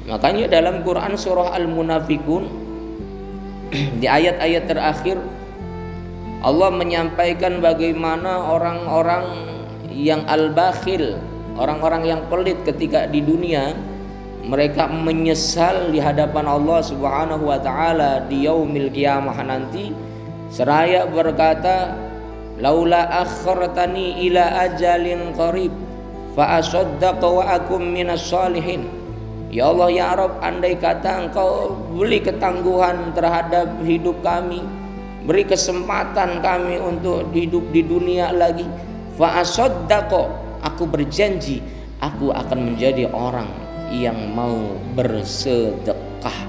Makanya dalam Quran surah Al-Munafikun di ayat-ayat terakhir Allah menyampaikan bagaimana orang-orang yang al-bakhil, orang-orang yang pelit ketika di dunia, mereka menyesal di hadapan Allah Subhanahu wa taala di yaumil qiyamah nanti, seraya berkata, laula akhartani ila ajalin qarib fa asaddaqa wa akum minas shalihin. Ya Allah ya Rabb, andai kata Engkau beri ketangguhan terhadap hidup kami, beri kesempatan kami untuk hidup di dunia lagi, fa asaddaqa, aku berjanji aku akan menjadi orang yang mau bersedekah.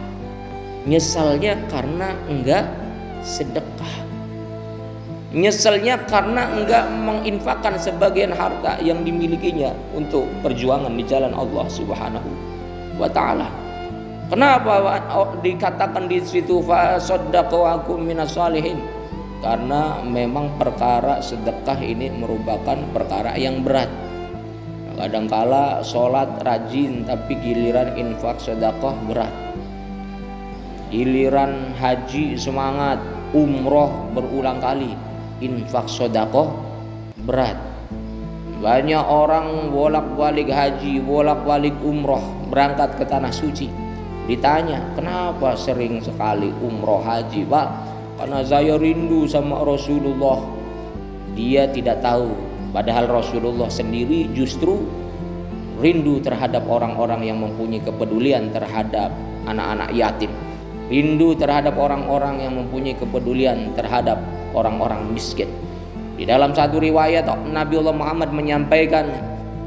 Nyesalnya karena enggak sedekah, nyesalnya karena enggak menginfakkan sebagian harta yang dimilikinya untuk perjuangan di jalan Allah Subhanahu wa taala. Kenapa dikatakan di situ fa saddaqakum minas shalihin? Karena memang perkara sedekah ini merupakan perkara yang berat. Kadangkala sholat rajin tapi giliran infak sedekah berat. Giliran haji semangat, umroh berulang kali, infak sedekah berat. Banyak orang bolak-balik haji, bolak-balik umroh, berangkat ke tanah suci. Ditanya, kenapa sering sekali umroh haji, Pak? Karena saya rindu sama Rasulullah. Dia tidak tahu, padahal Rasulullah sendiri justru rindu terhadap orang-orang yang mempunyai kepedulian terhadap anak-anak yatim, rindu terhadap orang-orang yang mempunyai kepedulian terhadap orang-orang miskin. Di dalam satu riwayat Nabiullah Muhammad menyampaikan,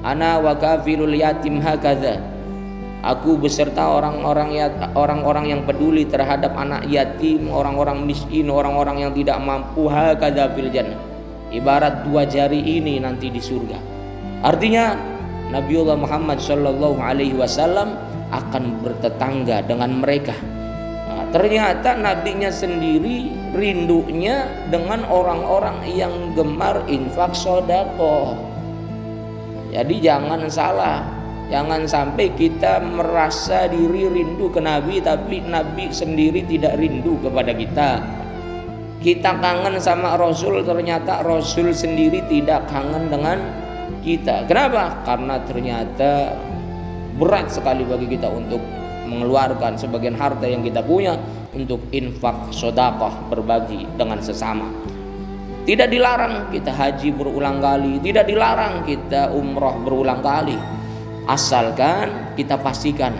ana wa kafilul yatim hakadha, aku beserta orang-orang yang peduli terhadap anak yatim, orang-orang miskin, orang-orang yang tidak mampu, hakadha fil jannah, ibarat dua jari ini nanti di surga. Artinya Nabiullah Muhammad sallallahu alaihi wasallam akan bertetangga dengan mereka. Ternyata nabinya sendiri rindunya dengan orang-orang yang gemar infak sedekah. Jadi jangan salah, jangan sampai kita merasa diri rindu ke Nabi tapi Nabi sendiri tidak rindu kepada kita. Kita kangen sama Rasul, ternyata Rasul sendiri tidak kangen dengan kita. Kenapa? Karena ternyata berat sekali bagi kita untuk mengeluarkan sebagian harta yang kita punya untuk infak sedekah, berbagi dengan sesama. Tidak dilarang kita haji berulang kali, tidak dilarang kita umroh berulang kali, asalkan kita pastikan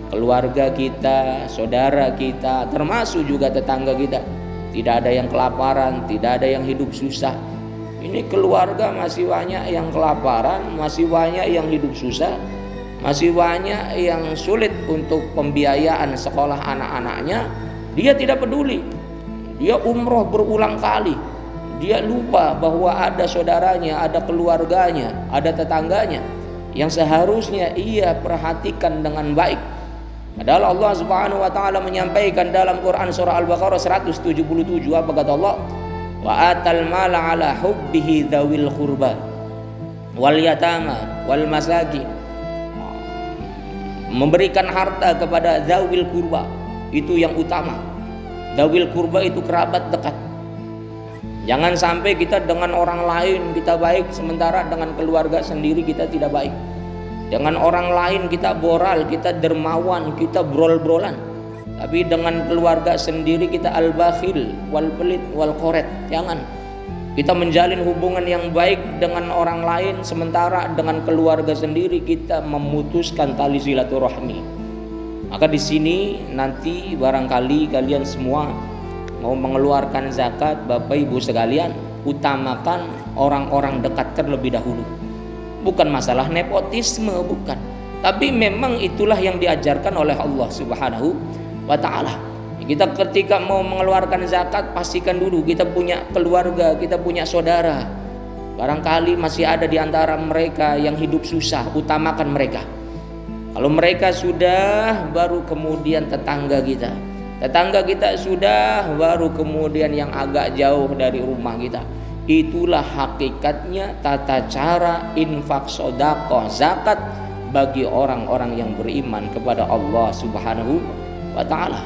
keluarga kita, saudara kita, termasuk juga tetangga kita, tidak ada yang kelaparan, tidak ada yang hidup susah. Ini keluarga masih banyak yang kelaparan, masih banyak yang hidup susah, masih banyak yang sulit untuk pembiayaan sekolah anak-anaknya. Dia tidak peduli, dia umroh berulang kali, dia lupa bahwa ada saudaranya, ada keluarganya, ada tetangganya yang seharusnya ia perhatikan dengan baik. Padahal Allah Subhanahu wa taala menyampaikan dalam Quran surah Al-Baqarah 177, apa kata Allah? Wa atal mala ala hubbihi dzawil qurba wal yatama wal masakin. Memberikan harta kepada dzawil qurba itu yang utama. Dzawil qurba itu kerabat dekat. Jangan sampai kita dengan orang lain kita baik, sementara dengan keluarga sendiri kita tidak baik. Dengan orang lain kita moral, kita dermawan, kita brol-brolan, tapi dengan keluarga sendiri kita al-bakhil wal pelit wal qoret. Jangan. Kita menjalin hubungan yang baik dengan orang lain, sementara dengan keluarga sendiri kita memutuskan tali silaturahmi. Maka di sini nanti barangkali kalian semua mau mengeluarkan zakat, Bapak Ibu sekalian, utamakan orang-orang dekat terlebih dahulu. Bukan masalah nepotisme, bukan. Tapi memang itulah yang diajarkan oleh Allah Subhanahu wa taala. Kita ketika mau mengeluarkan zakat, pastikan dulu kita punya keluarga, kita punya saudara. Barangkali masih ada di antara mereka yang hidup susah, utamakan mereka. Kalau mereka sudah, baru kemudian tetangga kita. Tetangga kita sudah, baru kemudian yang agak jauh dari rumah kita. Itulah hakikatnya tata cara infak sedekah zakat bagi orang-orang yang beriman kepada Allah Subhanahu wa taala.